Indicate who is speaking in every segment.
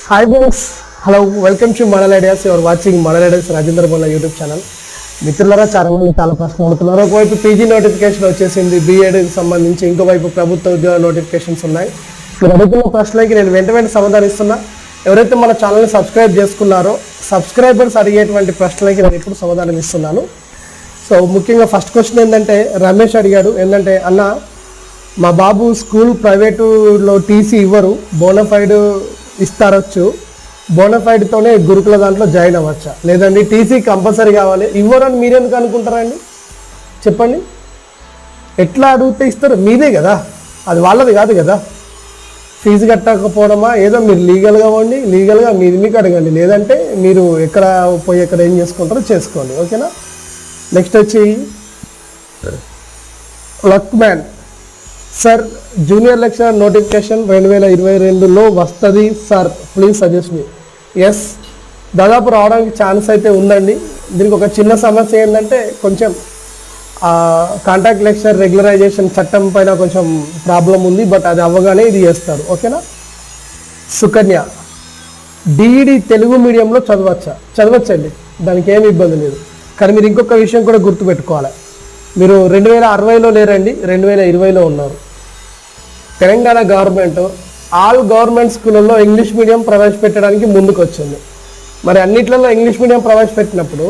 Speaker 1: Hi friends, hello, welcome to model ideas. Your watching model ideas Rajendra Bolla YouTube channel. మిత్రులారా, చాలా మంది చాలా ప్రశ్నలు అడుగుతున్నారు. ఒకవైపు పీజీ నోటిఫికేషన్ వచ్చేసింది, బీఎడ్కి సంబంధించి, ఇంకోవైపు ప్రభుత్వ ఉద్యోగ నోటిఫికేషన్స్ ఉన్నాయి. మీరు అడుగుతున్న ప్రశ్నలకి నేను వెంట సమాధానం ఇస్తున్నా. ఎవరైతే మన ఛానల్ని సబ్స్క్రైబ్ చేసుకున్నారో సబ్స్క్రైబర్స్ అడిగేటువంటి ప్రశ్నలకి నేను ఎప్పుడు సమాధానం ఇస్తున్నాను. సో ముఖ్యంగా ఫస్ట్ క్వశ్చన్ ఏంటంటే, రమేష్ అడిగాడు ఏంటంటే, అన్న మా బాబు స్కూల్ ప్రైవేటులో టీసీ ఇవ్వరు, బోనఫైడ్ ఇస్తారొచ్చు, బోనఫైడ్తోనే గురుకుల దాంట్లో జాయిన్ అవ్వచ్చా? లేదండి టీసీ కంపల్సరీ కావాలి. ఇవ్వరు అని మీరెందుకు అనుకుంటారండి? చెప్పండి. ఎట్లా అడిగితే ఇస్తారు? మీదే కదా, అది వాళ్ళది కాదు కదా. ఫీజు కట్టకపోవడమా, ఏదో మీరు లీగల్గా ఉండి లీగల్గా మీది మీకు అడగండి, లేదంటే మీరు ఎక్కడ పోయి ఎక్కడ ఏం చేసుకుంటారో చేసుకోండి. ఓకేనా? నెక్స్ట్ వచ్చి లక్ మ్యాన్ సార్, జూనియర్ లెక్చరర్ నోటిఫికేషన్ 2022లో వస్తుంది sir, please suggest me. Yes, దాదాపు రావడానికి ఛాన్స్ అయితే ఉందండి. దీనికి ఒక చిన్న సమస్య ఏంటంటే, కొంచెం కాంట్రాక్ట్ లెక్చర్ రెగ్యులరైజేషన్ చట్టం పైన కొంచెం ప్రాబ్లం ఉంది. బట్ అది అవ్వగానే ఇది చేస్తారు. ఓకేనా? సుకన్య, డిఈడి తెలుగు మీడియంలో చదవచ్చండి, దానికి ఏమి ఇబ్బంది లేదు. కానీ మీరు ఇంకొక విషయం కూడా గుర్తుపెట్టుకోవాలి. మీరు 2060లో లేరండి, 2020లో ఉన్నారు. తెలంగాణ గవర్నమెంట్ ఆల్ గవర్నమెంట్ స్కూళ్ళల్లో ఇంగ్లీష్ మీడియం ప్రవేశపెట్టడానికి ముందుకు వచ్చింది. మరి అన్నిట్లలో ఇంగ్లీష్ మీడియం ప్రవేశపెట్టినప్పుడు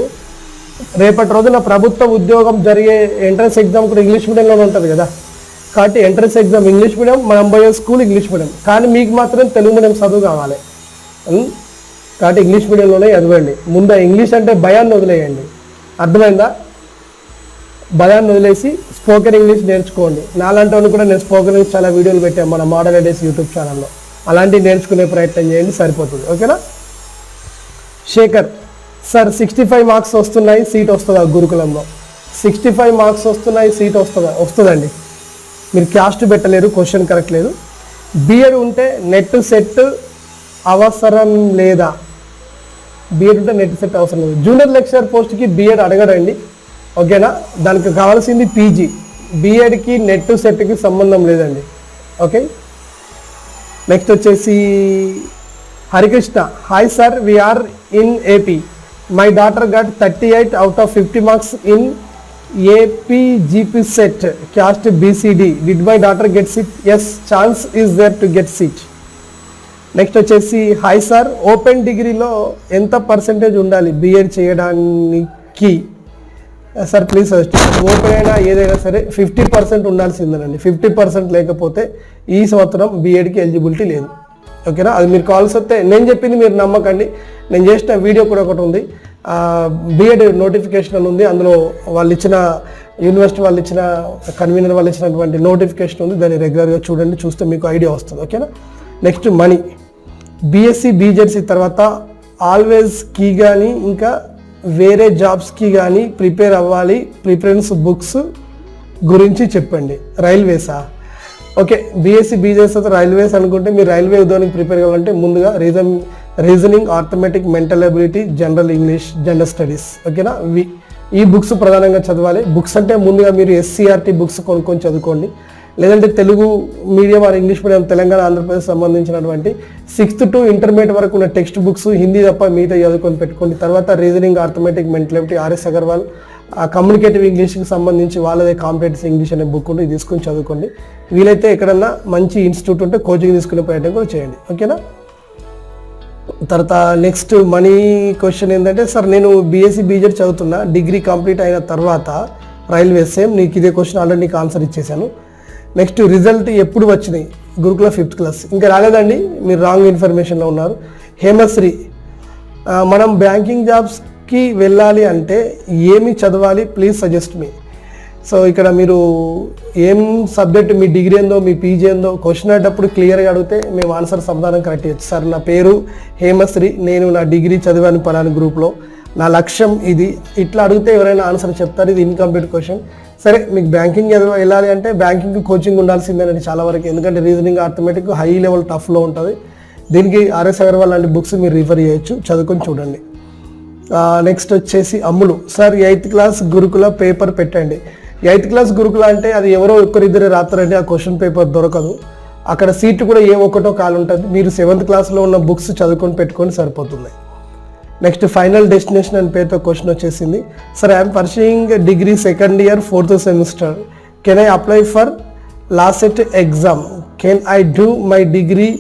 Speaker 1: రేపటి రోజున ప్రభుత్వ ఉద్యోగం జరిగే ఎంట్రన్స్ ఎగ్జామ్ కూడా ఇంగ్లీష్ మీడియంలోనే ఉంటుంది కదా. కాబట్టి ఎంట్రన్స్ ఎగ్జామ్ ఇంగ్లీష్ మీడియం, మనం పోయే స్కూల్ ఇంగ్లీష్ మీడియం. కానీ మీకు మాత్రం తెలుగు మీడియం చదువు కావాలి. కాబట్టి ఇంగ్లీష్ మీడియంలోనే చదవండి. ముందు ఇంగ్లీష్ అంటే భయాన్ని వదిలేయండి. అర్థమైందా? భయాన్ని వదిలేసి స్పోకెన్ ఇంగ్లీష్ నేర్చుకోండి. నాలాంటి కూడా నేను స్పోకెన్ ఇంగ్లీష్ చాలా వీడియోలు పెట్టాను మన మోడల్ ఐడియాస్ యూట్యూబ్ ఛానల్లో. అలాంటివి నేర్చుకునే ప్రయత్నం చేయండి, సరిపోతుంది. ఓకేనా? శేఖర్ సార్, 65 మార్క్స్ వస్తున్నాయి, సీట్ వస్తుందా గురుకులంలో? 65 మార్క్స్ వస్తున్నాయి, సీట్ వస్తుందండి. మీరు క్యాస్ట్ పెట్టలేరు, క్వశ్చన్ కరెక్ట్ లేదు. బీఎడ్ ఉంటే నెట్ సెట్ అవసరం లేదా? బీఎడ్ ఉంటే నెట్ సెట్ అవసరం లేదు. జూనియర్ లెక్చరర్ పోస్ట్కి బీఎడ్ అడగడండి. ఓకేనా? దానికి కావాల్సింది పీజీ. బీఎడ్కి నెట్ సెట్కి సంబంధం లేదండి. ఓకే. నెక్స్ట్ వచ్చేసి Harikrishna, hi sir, we are in AP. My daughter got 38 out of 50 marks in AP GP CET, caste B C D. Did my daughter get seat? Yes, chance is there to get seat. Next వచ్చేసి, hi sir, open డిగ్రీలో ఎంత percentage ఉండాలి BEd చేయడానికి? Sir please suggest. Open అయినా ఏదైనా సరే 50% ఉండాల్సిందేనండి. 50% లేకపోతే ఈ సంవత్సరం బీఎడ్కి ఎలిజిబిలిటీ లేదు. ఓకేనా? అది మీరు కాల్స్ వస్తే నేను చెప్పింది మీరు నమ్మకండి. నేను చేసిన వీడియో కూడా ఒకటి ఉంది, బీఎడ్ నోటిఫికేషన్ అని ఉంది. అందులో వాళ్ళు ఇచ్చిన యూనివర్సిటీ వాళ్ళు ఇచ్చిన కన్వీనర్ వాళ్ళు ఇచ్చినటువంటి నోటిఫికేషన్ ఉంది. దాన్ని రెగ్యులర్గా చూడండి, చూస్తే మీకు ఐడియా వస్తుంది. ఓకేనా? నెక్స్ట్ మనీ, బీఎస్సీ బీజెడ్సీ తర్వాత ఆల్వేస్ కీ కానీ ఇంకా వేరే జాబ్స్కి కానీ ప్రిపేర్ అవ్వాలి, ప్రిఫరెన్స్ బుక్స్ గురించి చెప్పండి. రైల్వేసా? ఓకే, బీఎస్సీ బీజెడ్సీ తర్వాత రైల్వేస్ అనుకుంటే మీరు రైల్వే ఉద్యోగానికి ప్రిపేర్ కావాలంటే ముందుగా reasoning, arithmetic, mental ability, general English, general studies. ఓకేనా? ఈ బుక్స్ ప్రధానంగా చదవాలి. బుక్స్ అంటే ముందుగా మీరు ఎస్సీఆర్టీ బుక్స్ కొనుక్కొని చదువుకోండి. లేదంటే Telugu medium are English medium Telangana Andhra Pradesh సంబంధించినటువంటి 6th to ఇంటర్మీడియట్ వరకు ఉన్న టెక్స్ట్ బుక్స్ హిందీ తప్ప మిగతా చదువుకొని పెట్టుకోండి. తర్వాత reasoning, arithmetic, mental ability, R S Agarwal communicative ఇంగ్లీష్కి సంబంధించి వాళ్ళదే కాంపిటేటివ్ ఇంగ్లీష్ అనే బుక్ ఉంటే తీసుకొని చదువుకోండి. వీలైతే ఎక్కడన్నా మంచి ఇన్స్టిట్యూట్ ఉంటే కోచింగ్ తీసుకునే ప్రయత్నం కూడా చేయండి. ఓకేనా? తర్వాత నెక్స్ట్ మనీ క్వశ్చన్ ఏంటంటే, సార్ నేను బీఎస్సీ బీజెడ్ చదువుతున్నా, డిగ్రీ కంప్లీట్ అయిన తర్వాత రైల్వే. సేమ్ నీకు ఇదే క్వశ్చన్ ఆల్రెడీ నీకు ఆన్సర్ ఇచ్చేసాను. నెక్స్ట్ రిజల్ట్ ఎప్పుడు వచ్చినాయి? గురుకుల 5th క్లాస్ ఇంకా రాలేదండి, మీరు రాంగ్ ఇన్ఫర్మేషన్లో ఉన్నారు. హేమశ్రీ, మనం బ్యాంకింగ్ జాబ్స్కి వెళ్ళాలి అంటే ఏమి చదవాలి? Please suggest me. సో ఇక్కడ మీరు ఏం సబ్జెక్ట్, మీ డిగ్రీ ఏందో, మీ పీజీ ఏందో క్వశ్చన్ అయ్యేటప్పుడు క్లియర్గా అడిగితే మేము ఆన్సర్ సమాధానం కరెక్ట్ చేయొచ్చు. సార్ నా పేరు హేమశ్రీ, నేను నా డిగ్రీ చదివాను పలాని గ్రూప్లో, నా లక్ష్యం ఇది, ఇట్లా అడిగితే ఎవరైనా ఆన్సర్ చెప్తారు. ఇది ఇన్కంప్లీట్ క్వశ్చన్. సరే, మీకు బ్యాంకింగ్ వెళ్ళాలి అంటే బ్యాంకింగ్ కోచింగ్ ఉండాల్సిందేనండి చాలా వరకు. ఎందుకంటే రీజనింగ్, ఆర్థమెటిక్ హై లెవెల్ టఫ్లో ఉంటుంది. దీనికి ఆర్ఎస్ అగర్వాల్ లాంటి బుక్స్ మీరు రిఫర్ చేయొచ్చు, చదువుకొని చూడండి. నెక్స్ట్ వచ్చేసి అమ్ములు, సార్ 8th క్లాస్ గురుకుల పేపర్ పెట్టండి. 8th క్లాస్ గురుకుల అంటే అది ఎవరో ఒక్కరిద్దరే రాస్తారండి, ఆ క్వశ్చన్ పేపర్ దొరకదు. అక్కడ సీట్ కూడా ఏ ఒక్కటో కాలు ఉంటుంది. మీరు 7th క్లాస్లో ఉన్న బుక్స్ చదువుకొని పెట్టుకొని సరిపోతుంది. నెక్స్ట్ ఫైనల్ డెస్టినేషన్ అని పేరుతో క్వశ్చన్ వచ్చేసింది. Sir I'm pursuing degree 2nd year 4th semester. Can I apply for LASET exam? Can I do my degree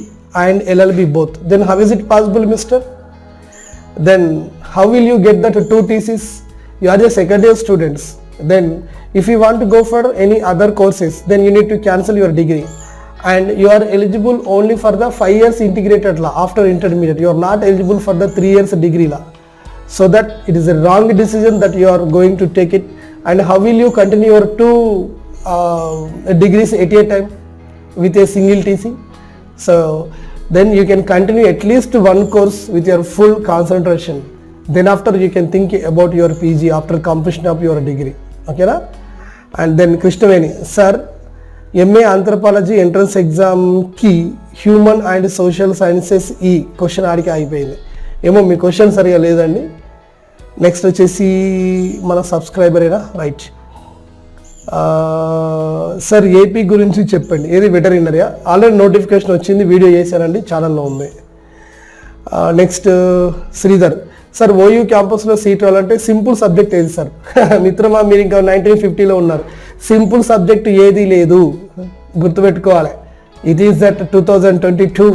Speaker 1: and LLB both? Then how is it possible, mister? Then how will you get that 2 thesis? You are a 2nd year students. Then if you want to go for any other courses, then you need to cancel your degree, and you are eligible only for the 5 years integrated law after intermediate. You are not eligible for the 3 years degree law. So that it is a wrong decision that you are going to take it. And how will you continue your 2 degrees at a time with a single TC? So then you can continue at least 1 course with your full concentration. Then after you can think about your PG after completion of your degree. Okay na? And then Krishnaveni, sir, MA Anthropology entrance exam ki Human and Social Sciences E question ఆడికి అయిపోయింది. ఏమో మీ question సరిగా లేదండి. Next వచ్చేసి మన సబ్స్క్రైబరేనా, right. Sir AP గురించి చెప్పండి, ఏది వెటరినరీయా? ఆల్రెడీ నోటిఫికేషన్ వచ్చింది, వీడియో చేశానండి, ఛానల్లో ఉంది. నెక్స్ట్ శ్రీధర్, సార్ ఓయూ క్యాంపస్లో సీట్ రావాలంటే సింపుల్ సబ్జెక్ట్ ఏది సార్? మిత్రమా, మీరు ఇంకా 1950లో ఉన్నారు. సింపుల్ సబ్జెక్ట్ ఏది లేదు, గుర్తుపెట్టుకోవాలి. It is that 2022.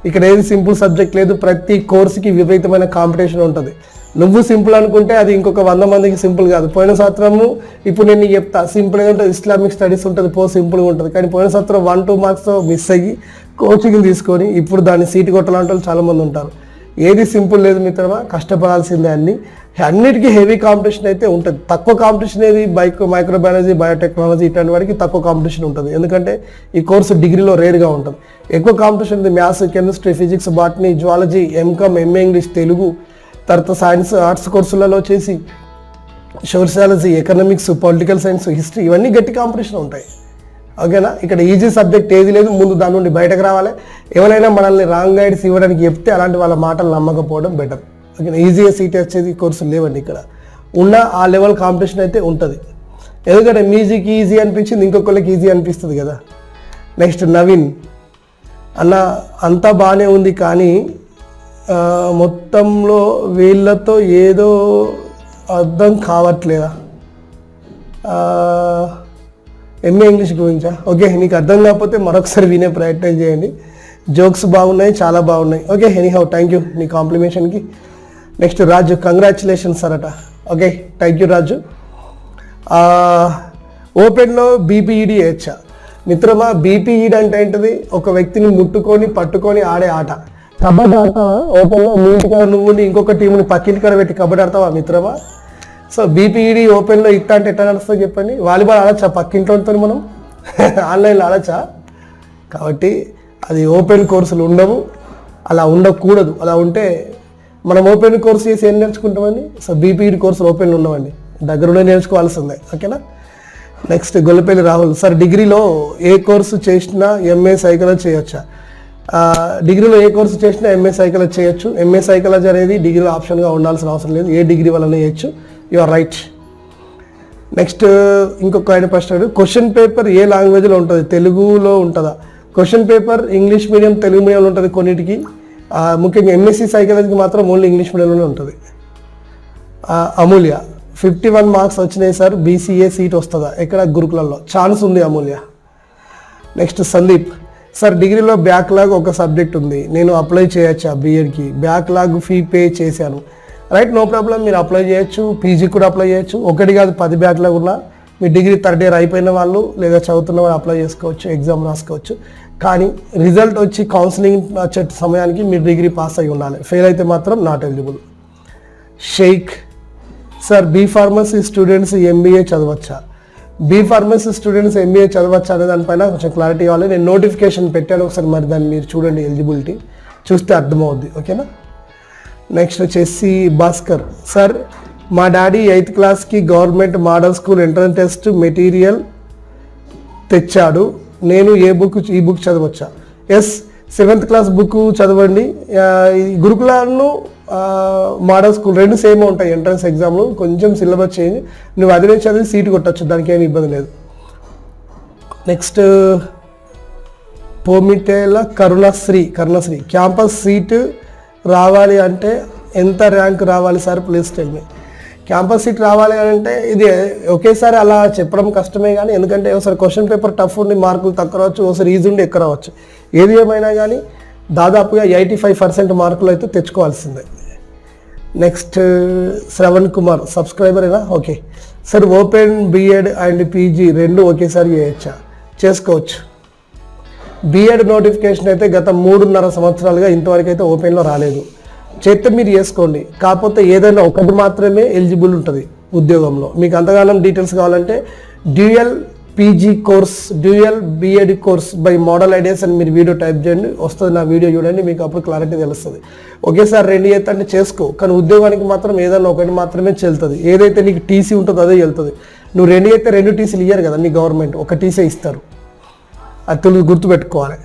Speaker 1: ఇక్కడ ఏది సింపుల్ సబ్జెక్ట్ లేదు. ప్రతి కోర్సుకి విపరీతమైన కాంపిటీషన్ ఉంటుంది. నువ్వు సింపుల్ అనుకుంటే అది ఇంకొక 100 మందికి సింపుల్ కాదు. పోయిన సంవత్సరము, ఇప్పుడు నేను చెప్తా, సింపుల్గా ఉంటుంది, ఇస్లామిక్ స్టడీస్ ఉంటుంది, సింపుల్గా ఉంటుంది. కానీ పోయిన సంవత్సరం 1-2 మార్క్స్తో మిస్ అయ్యి కోచింగ్ తీసుకొని ఇప్పుడు దాన్ని సీటు కొట్టాలంటే చాలామంది ఉంటారు. ఏది సింపుల్ లేదు మిత్రమా, కష్టపడాల్సిందే. అన్నిటికీ హెవీ కాంపిటీషన్ అయితే ఉంటుంది. తక్కువ కాంపిటీషన్ ఏది మైక్రోబయాలజీ, బయోటెక్నాలజీ ఇట్లాంటి వాడికి తక్కువ కాంపిటీషన్ ఉంటుంది. ఎందుకంటే ఈ కోర్సు డిగ్రీలో రేర్గా ఉంటుంది. ఎక్కువ కాంపిటీషన్ ఉంది maths, chemistry, physics, botany, zoology, M Com, MA English, Telugu, తర్వాత సైన్స్ ఆర్ట్స్ కోర్సులలో వచ్చేసి sociology, economics, political science, history, ఇవన్నీ గట్టి కాంపిటీషన్ ఉంటాయి. ఓకేనా? ఇక్కడ ఈజీ సబ్జెక్ట్ ఏది లేదు. ముందు దాని నుండి బయటకు రావాలి. ఎవరైనా మనల్ని రాంగ్ గైడ్స్ ఇవ్వడానికి చెప్తే అలాంటి వాళ్ళ మాటలు నమ్మకపోవడం బెటర్. ఓకేనా? ఈజీగా సీట్ వచ్చేది కోర్సులు లేవండి. ఇక్కడ ఉన్న ఆ లెవెల్ కాంపిటీషన్ అయితే ఉంటుంది. ఎందుకంటే మ్యూజిక్ ఈజీ అనిపించింది, ఇంకొకరికి ఈజీ అనిపిస్తుంది కదా. నెక్స్ట్ నవీన్ అన్న, అంతా బాగానే ఉంది కానీ మొత్తంలో వీళ్ళతో ఏదో అర్థం కావట్లేదా? ఎంఏ ఇంగ్లీష్ గురించా? ఓకే, నీకు అర్థం కాకపోతే మరొకసారి వినే ప్రయత్నం చేయండి. జోక్స్ బాగున్నాయి, చాలా బాగున్నాయి. ఓకే, ఎనీహౌ థ్యాంక్ యూ నీ కాంప్లిమెంషన్కి. నెక్స్ట్ రాజు, కంగ్రాచులేషన్స్ అరట. Okay, thank you Raju. ఓపెన్లో బీపీఈడి వేయచ్చా? మిత్రమా, బీపీఈడి అంటే ఏంటిది? ఒక వ్యక్తిని ముట్టుకొని పట్టుకొని ఆడే ఆట. కబడ్డీ ఆడతావా ఓపెన్లో? మీ ఇంటికాడ నువ్వు ఇంకొక టీంని పక్కింటి కాడ పెట్టి కబడ్డీ ఆడతావా మిత్రమా? సో బీపీఈడి ఓపెన్లో ఇట్లా అంటే ఎట్లా నడుస్తుందో చెప్పండి. వాలీబాల్ ఆడచ్చా పక్కింట్లో మనం? ఆన్లైన్లో ఆడచ్చా? కాబట్టి అది ఓపెన్ కోర్సులు ఉండవు, అలా ఉండకూడదు. అలా ఉంటే మనం ఓపెన్ కోర్సు చేసి ఏం నేర్చుకుంటామండి? సో బీపీఈడి కోర్సులు ఓపెన్లో ఉండవండి, దగ్గరలో నేర్చుకోవాల్సిందే. ఓకేనా? నెక్స్ట్ గొల్లపల్లి రాహుల్, సార్ డిగ్రీలో ఏ కోర్సు చేసినా ఎంఏ సైకాలజీ చేయొచ్చా? డిగ్రీలో ఏ కోర్సు చేసినా ఎంఏ సైకాలజీ చేయొచ్చు. ఎంఏ సైకాలజీ అనేది డిగ్రీలో ఆప్షన్గా ఉండాల్సిన అవసరం లేదు, ఏ డిగ్రీ వల్ల చేయొచ్చు. You are right. నెక్స్ట్ ఇంకొక ఆయన ప్రశ్న, క్వశ్చన్ పేపర్ ఏ లాంగ్వేజ్లో ఉంటుంది? తెలుగులో ఉంటుందా? Question paper English medium, Telugu మీడియంలో ఉంటుంది కొన్నిటికి. ముఖ్యంగా ఎంఎస్సి సైకాలజీకి మాత్రం ఓన్లీ ఇంగ్లీష్ మీడియంలోనే ఉంటుంది. అమూల్య, 51 మార్క్స్ వచ్చినాయి సార్, బీసీఏ సీట్ వస్తుందా? ఎక్కడ? గురుకులలో ఛాన్స్ ఉంది అమూల్య. నెక్స్ట్ సందీప్, సార్ డిగ్రీలో బ్యాక్లాగ్ ఒక సబ్జెక్ట్ ఉంది, నేను అప్లై చేయొచ్చా బీఎడ్కి? బ్యాక్లాగ్ ఫీ పే చేశాను. రైట్, నో ప్రాబ్లం, మీరు అప్లై చేయొచ్చు. పీజీ కూడా అప్లై చేయొచ్చు. ఒకటి కాదు 10 బ్యాక్లాగ్ ఉన్నా మీ డిగ్రీ 3rd year అయిపోయిన వాళ్ళు లేదా చదువుతున్న వాళ్ళు అప్లై చేసుకోవచ్చు, ఎగ్జామ్ రాసుకోవచ్చు. కానీ రిజల్ట్ వచ్చి కౌన్సిలింగ్ వచ్చే సమయానికి మీరు డిగ్రీ పాస్ అయి ఉండాలి. ఫెయిల్ అయితే మాత్రం not eligible. Shaik, sir B pharmacy students MBA చదవచ్చా? బీ ఫార్మసీ స్టూడెంట్స్ ఎంబీఏ చదవచ్చా అనే దానిపైన కొంచెం క్లారిటీ కావాలి. నేను నోటిఫికేషన్ పెట్టాను, ఒకసారి మరి దాన్ని మీరు చూడండి, ఎలిజిబిలిటీ చూస్తే అర్థమవుద్ది. ఓకేనా? నెక్స్ట్ వచ్చేసి భాస్కర్, సార్ మా డాడీ 8th క్లాస్కి government model school entrance test material తెచ్చాడు, నేను ఈ బుక్ చదవచ్చా? ఎస్, 7th క్లాస్ బుక్ చదవండి. గురుకులను మోడల్ స్కూల్ 2 సేమ్ ఉంటాయి. ఎంట్రన్స్ ఎగ్జామ్లు కొంచెం సిలబస్ చేంజ్, నువ్వు అదే చదివి సీటు కొట్టచ్చు, దానికి ఏమి ఇబ్బంది లేదు. నెక్స్ట్ పోమిటేల కరుణశ్రీ క్యాంపస్ సీటు రావాలి అంటే ఎంత ర్యాంక్ రావాలి sir please tell me. Campus seat రావాలి అంటే ఇది ఒకేసారి అలా చెప్పడం కష్టమే, కానీ ఎందుకంటే ఒకసారి క్వశ్చన్ పేపర్ టఫ్ ఉండి మార్కులు తక్కువ రావచ్చు, ఒకసారి ఈజీ ఉండి ఎక్కువ రావచ్చు. ఏది ఏమైనా కానీ దాదాపుగా 85% మార్కులు అయితే తెచ్చుకోవాల్సిందే. నెక్స్ట్ శ్రవణ్ కుమార్ సబ్స్క్రైబర్ అయినా okay sir. Open B Ed and PG రెండు ఒకేసారి చేయొచ్చా? చేసుకోవచ్చు. బిఎడ్ నోటిఫికేషన్ అయితే గత 3.5 సంవత్సరాలుగా ఇంతవరకు అయితే ఓపెన్లో రాలేదు. చేస్తే మీరు చేసుకోండి, కాకపోతే ఏదైనా ఒకటి మాత్రమే ఎలిజిబుల్ ఉంటుంది ఉద్యోగంలో. మీకు అంతగానం డీటెయిల్స్ కావాలంటే dual PG course, dual B Ed course by model ideas అని మీరు వీడియో టైప్ చేయండి, వస్తుంది. నా వీడియో చూడండి, మీకు అప్పుడు క్లారిటీ తెలుస్తుంది. ఒకేసారి 2 చేస్తే అంటే చేసుకో, కానీ ఉద్యోగానికి మాత్రం ఏదైనా ఒకటి మాత్రమే చెల్తుంది. ఏదైతే నీకు టీసీ ఉంటుందో అదే వెళ్తుంది. నువ్వు 2 అయితే 2 టీసీలు ఇయ్యారు కదా నీ గవర్నమెంట్, ఒక టీసీ ఇస్తారు. అది గుర్తుపెట్టుకోవాలి.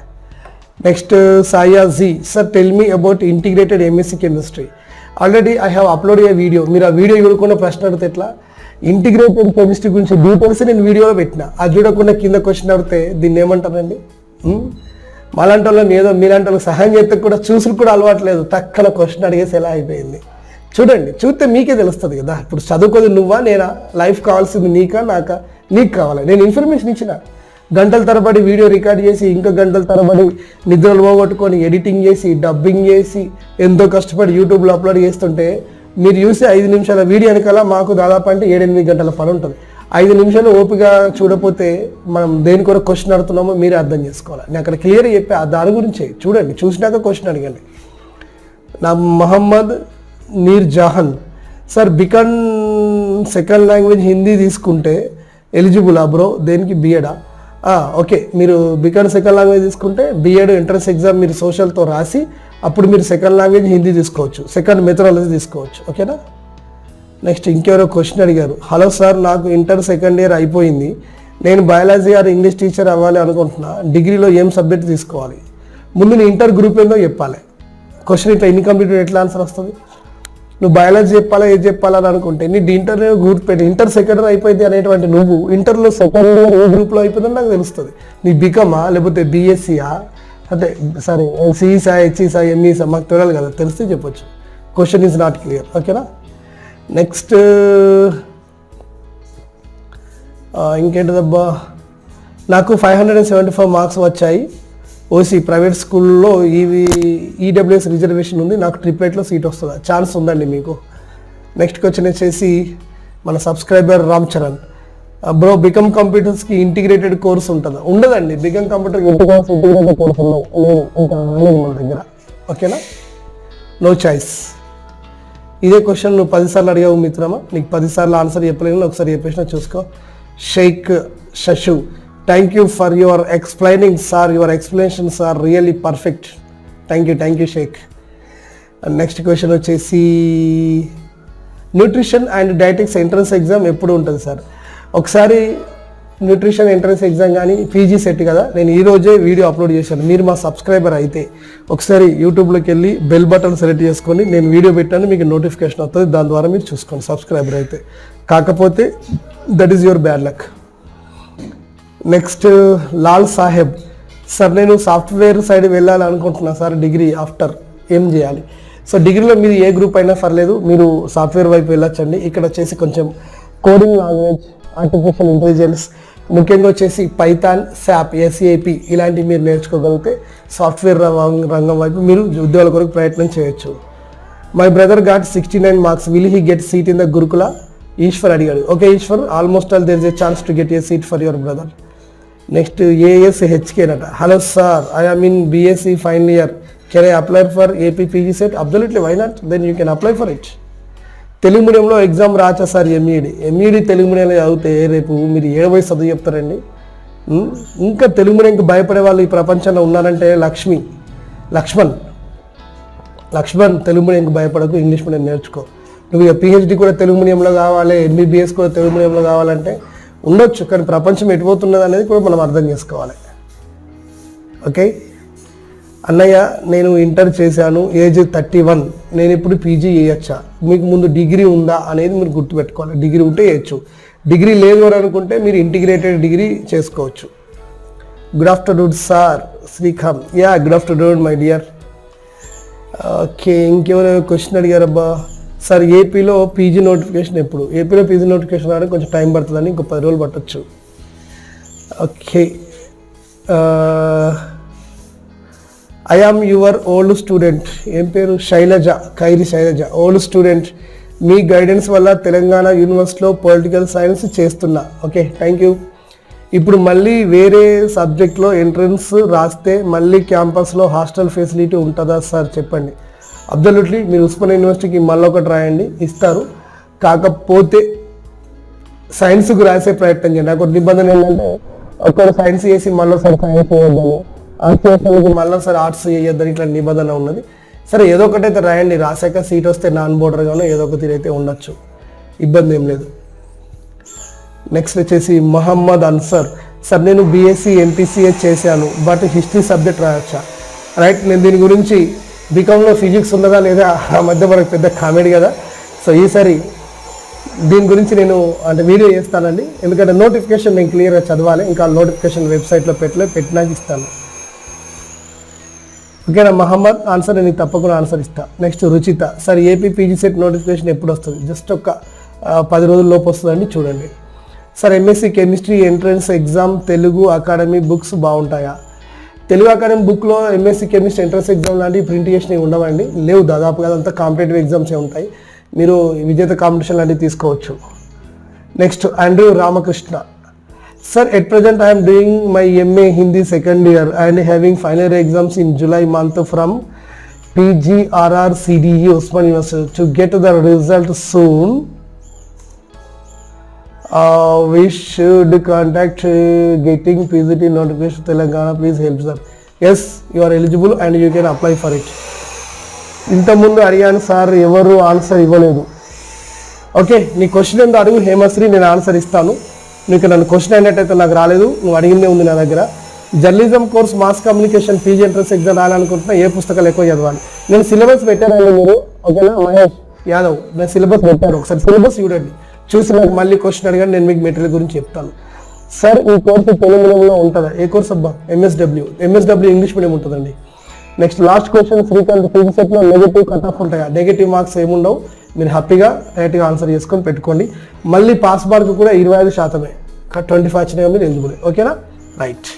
Speaker 1: నెక్స్ట్ సాయా జీ sir tell me about integrated MSc chemistry. Already I have upload a video. మీరు ఆ వీడియో చూడకుండా ప్రశ్న అడిగితే ఎట్లా? ఇంటిగ్రేటెడ్ కెమిస్ట్రీ గురించి డీటెయిల్స్ నేను వీడియోలో పెట్టిన. అది చూడకుండా కింద క్వశ్చన్ అడిగితే దీన్ని ఏమంటారండి? మాలాంటి వాళ్ళని ఏదో మీలాంటి వాళ్ళకి సహాయం చేస్తే కూడా చూసులు కూడా అలవాట్లేదు, తక్కన క్వశ్చన్ అడిగేసి ఎలా అయిపోయింది. చూడండి, చూస్తే మీకే తెలుస్తుంది కదా. ఇప్పుడు చదువుకోదు నువ్వా నేనా? లైఫ్ కావాల్సింది నీకా నాకా? నీకు కావాలి. నేను ఇన్ఫర్మేషన్ ఇచ్చిన, గంటల తరబడి వీడియో రికార్డ్ చేసి ఇంకా గంటల తరబడి నిద్రలు పోగొట్టుకొని ఎడిటింగ్ చేసి డబ్బింగ్ చేసి ఎంతో కష్టపడి యూట్యూబ్లో అప్లోడ్ చేస్తుంటే మీరు చూసి 5 నిమిషాల వీడియో వెనకాల మాకు దాదాపు అంటే 7-8 గంటల పని ఉంటుంది. 5 నిమిషాలు ఓపిక చూడపోతే మనం దేని కొరకు క్వశ్చన్ అడుగుతున్నామో మీరే అర్థం చేసుకోవాలి. నేను అక్కడ క్లియర్గా చెప్పా దాని గురించి. చూడండి, చూసినాక క్వశ్చన్ అడగండి. నా Mohammad Neer Jahan sir BCom second language Hindi తీసుకుంటే ఎలిజిబుల్ బ్రో? దేనికి? బిఎడా? ఓకే, మీరు బికాన్ సెకండ్ లాంగ్వేజ్ తీసుకుంటే బిఎడ్ ఎంట్రన్స్ ఎగ్జామ్ మీరు సోషల్తో రాసి అప్పుడు మీరు సెకండ్ లాంగ్వేజ్ హిందీ తీసుకోవచ్చు, సెకండ్ మెథడాలజీ తీసుకోవచ్చు. ఓకేనా? నెక్స్ట్ ఇంకెవరో క్వశ్చన్ అడిగారు. హలో సార్, నాకు ఇంటర్ సెకండ్ ఇయర్ అయిపోయింది. నేను బయాలజీ ఆర్ ఇంగ్లీష్ టీచర్ అవ్వాలి అనుకుంటున్నా. డిగ్రీలో ఏం సబ్జెక్ట్ తీసుకోవాలి? ముందు నీ ఇంటర్ గ్రూప్ ఏందో చెప్పాలి. క్వశ్చన్ ఇట్లా ఇన్కంప్లీట్ ఎట్లా ఆన్సర్ వస్తుంది? నువ్వు బయాలజీ చెప్పాలా ఏది చెప్పాలని అనుకుంటే నీ ఇంటర్ గుర్తుపెట్టి ఇంటర్ సెకండ్ ఇయర్ అయిపోయింది అనేటువంటి నువ్వు ఇంటర్లో సెకండ్ ఇయర్ ఏ గ్రూప్లో అయిపోయిందని నాకు తెలుస్తుంది. నీ బీకామా లేకపోతే బీఎస్సీయా, అంటే సరే సిఈసా హెచ్ఈసా ఎంఈసా మాకు తెలియాలి కదా, తెలిస్తే చెప్పొచ్చు. Question is not clear. ఓకేనా? నెక్స్ట్ ఇంకేంటిదబ్బా, నాకు 574 మార్క్స్ వచ్చాయి. ఓసీ ప్రైవేట్ స్కూల్లో ఈడబ్ల్యూఎస్ రిజర్వేషన్ ఉంది. నాకు ట్రిప్లెట్లో సీట్ వస్తుందా? ఛాన్స్ ఉందండి మీకు. నెక్స్ట్ క్వశ్చన్ వచ్చేసి మన subscriber Ram Charan bro, BCom కంప్యూటర్స్కి ఇంటిగ్రేటెడ్ కోర్స్ ఉంటుందా? ఉండదండి. బికమ్ కంప్యూటర్ ఇంటిగ్రేటెడ్ కోర్స్ ఉండవు, లేదు, ఇంకా రాలేదు మన దగ్గర. ఓకేనా? No choice. ఇదే క్వశ్చన్ నువ్వు 10 సార్లు అడిగావు మిత్రమా, నీకు 10 సార్లు ఆన్సర్ చెప్పలేను, ఒకసారి చెప్పేసినా చూసుకో. Shaik Shashu thank you for your explaining sir, your explanations are really perfect. Thank you Shaik. Next question వచ్చేసి nutrition and dietetics entrance exam ఎప్పుడు ఉంటుంది సార్? ఒకసారి న్యూట్రిషన్ ఎంట్రన్స్ ఎగ్జామ్ కానీ పీజీ సెట్ కదా, నేను ఈరోజే వీడియో అప్లోడ్ చేశాను. మీరు మా సబ్స్క్రైబర్ అయితే ఒకసారి యూట్యూబ్లోకి వెళ్ళి బెల్ బటన్ సెలెక్ట్ చేసుకొని నేను వీడియో పెట్టాను, మీకు నోటిఫికేషన్ వస్తుంది, దాని ద్వారా మీరు చూసుకోండి సబ్స్క్రైబర్ అయితే. కాకపోతే that is your bad luck. Next Lal Saheb sir, నేను సాఫ్ట్వేర్ సైడ్ వెళ్ళాలి అనుకుంటున్నా సార్, డిగ్రీ ఆఫ్టర్ ఏం చేయాలి? సో డిగ్రీలో మీరు ఏ గ్రూప్ అయినా పర్లేదు, మీరు సాఫ్ట్వేర్ వైపు వెళ్ళొచ్చండి. ఇక్కడ వచ్చేసి కొంచెం కోడింగ్ లాంగ్వేజ్, ఆర్టిఫిషియల్ ఇంటెలిజెన్స్, ముఖ్యంగా వచ్చేసి పైథాన్, శాప్, ఎస్ఏపి ఇలాంటివి మీరు నేర్చుకోగలిగితే సాఫ్ట్వేర్ రంగం వైపు మీరు ఉద్యోగాల కొరకు ప్రయత్నం చేయొచ్చు. My brother got 69 marks, will he get seat in the Gurukula? Eshwar అడిగాడు. Okay Eshwar, almost all there is a chance to get a seat for your brother. Next ఏఎస్హెచ్కే నట. Hello sir, I am in BSc final year, can I apply for AP PG CET? Absolutely, why not, then you can apply for it. Telugu మీడియంలో exam రాచా sir? MEd Telugu మీడియంలో చదివితే రేపు మీరు ఏ వయసు చదువు చెప్తారండి? ఇంకా తెలుగు మీడియంకి భయపడే వాళ్ళు ఈ ప్రపంచంలో ఉన్నారంటే లక్ష్మణ్ తెలుగు మీడియంకి భయపడకు, ఇంగ్లీష్ మీడియం నేర్చుకో. నువ్వు పిహెచ్డి కూడా తెలుగు మీడియంలో కావాలి, ఎంబీబీఎస్ కూడా తెలుగు మీడియంలో కావాలంటే ఉండొచ్చు, కానీ ప్రపంచం ఎటుపోతున్నది అనేది కూడా మనం అర్థం చేసుకోవాలి. ఓకే అన్నయ్య, నేను ఇంటర్ చేశాను, ఏజ్ 31, నేను ఇప్పుడు పీజీ చేయొచ్చా? మీకు ముందు డిగ్రీ ఉందా అనేది మీరు గుర్తుపెట్టుకోవాలి. డిగ్రీ ఉంటే చేయొచ్చు, డిగ్రీ లేదు అని అనుకుంటే మీరు ఇంటిగ్రేటెడ్ డిగ్రీ చేసుకోవచ్చు. Good afternoon sir Srikanth. Yeah good afternoon my dear. Okay, ఇంకెవరైనా క్వశ్చన్ అడిగారబ్బా. సార్ ఏపీలో పీజీ నోటిఫికేషన్ ఎప్పుడు? ఏపీలో పీజీ నోటిఫికేషన్ రావడానికి కొంచెం టైం పడుతుందని, ఇంకో 10 రోజులు పట్టచ్చు. Okay, I am your old student. ఏం పేరు? శైలజ, ఖైరి శైలజ. ఓల్డ్ స్టూడెంట్, మీ గైడెన్స్ వల్ల తెలంగాణ యూనివర్సిటీలో పొలిటికల్ సైన్స్ చేస్తున్నా. Okay, thank you. ఇప్పుడు మళ్ళీ వేరే సబ్జెక్ట్లో ఎంట్రన్స్ రాస్తే మళ్ళీ క్యాంపస్లో హాస్టల్ ఫెసిలిటీ ఉంటుందా సార్ చెప్పండి. అబ్సల్యూట్లీ, మీరు ఉస్మానియా యూనివర్సిటీకి మళ్ళీ ఒకటి రాయండి, ఇస్తారు. కాకపోతే సైన్స్కు రాసే ప్రయత్నం చేయండి. నాకు నిబంధన ఏంటంటే ఒకరు సైన్స్ చేసి మళ్ళీసారి సైన్స్ చేయొద్దని, ఆర్ట్స్ చేసేందుకు మళ్ళీసారి ఆర్ట్స్ చేయొద్దని ఇట్లా నిబంధన ఉన్నది. సరే, ఏదో ఒకటైతే రాయండి. రాసాక సీట్ వస్తే నాన్ బోర్డర్గానో ఏదో ఒక తీరైతే ఉండొచ్చు, ఇబ్బంది ఏం లేదు. నెక్స్ట్ వచ్చేసి మహమ్మద్ అన్సర్. సార్ నేను బీఎస్సీ ఎంపీసీఏ చేశాను, బట్ హిస్టరీ సబ్జెక్ట్ రాయొచ్చా? రైట్, నేను దీని గురించి బీకామ్లో ఫిజిక్స్ ఉన్నదా లేదా ఆ మధ్య మనకు పెద్ద కామెడీ కదా. సో ఈసారి దీని గురించి నేను వీడియో చేస్తానండి, ఎందుకంటే నోటిఫికేషన్ నేను క్లియర్గా చదవాలి. ఇంకా నోటిఫికేషన్ వెబ్సైట్లో పెట్టినాక ఇస్తాను. ఓకేనా మహమ్మద్? ఆన్సర్ నేను తప్పకుండా ఆన్సర్ ఇస్తాను. Next Ruchitha. Sir AP PG CET notification ఎప్పుడు వస్తుంది? జస్ట్ ఒక 10 రోజుల లోపు వస్తుందండి, చూడండి. Sir M Sc chemistry entrance exam Telugu academy books బాగుంటాయా? తెలుగు అకాడమీ బుక్లో ఎంఎస్సి కెమిస్ట్రీ ఎంట్రన్స్ ఎగ్జామ్ లాంటి ప్రింట్ చేసినవి ఉండవండి, లేవు. దాదాపుగా అదంతా కాంపిటేటివ్ ఎగ్జామ్సే ఉంటాయి. మీరు విజేత కాంపిటీషన్ లాంటివి తీసుకోవచ్చు. Next Andrew Ramakrishna. Sir at present I'm doing my MA Hindi second year and having final exams in July month from PGRR CDE Usman University. To get the result soon, we should contact getting PGT notification Telangana. Please help sir. Yes, you are eligible and you can apply for it. ఇంతకుముందు అడిగాను sir, ఎవరు answer ఇవ్వలేదు. Okay, నీ question ఏందో అడుగు హేమశ్రీ, నేను answer ఇస్తాను. నీకు నన్ను క్వశ్చన్ అయినట్టయితే నాకు రాలేదు, నువ్వు అడిగిందే ఉంది నా దగ్గర. Journalism course mass communication PG entrance exam రాయాలనుకుంటున్నా, ఏ పుస్తకాలు ఎక్కువ చదవాలి? నేను సిలబస్ పెట్టానండి, మీరు ఓకేనా మహేష్ యాదవ్, నేను సిలబస్ పెట్టాను. ఒకసారి సిలబస్ చూడండి, చూసి నాకు మళ్ళీ క్వశ్చన్ అడిగాను, నేను మీకు మెటీరియల్ గురించి చెప్తాను. సార్ ఈ కోర్సు తెలుగు మీడియంలో ఉంటుందా? ఏ కోర్స్ అబ్బా? ఎంఎస్డబ్ల్యూ ఇంగ్లీష్ మీడియం ఉంటుందండి. Next last question Srikanth, PG సెట్లో నెగిటివ్ కట్ ఆఫ్ ఉంటాయా? నెగిటివ్ మార్క్స్ ఏముండవు, మీరు హ్యాపీగా రైట్గా ఆన్సర్ చేసుకొని పెట్టుకోండి. మళ్ళీ పాస్ మార్క్ కూడా 25%, 25 వచ్చినా మీరు ఎలిజిబుల్. ఓకేనా? రైట్.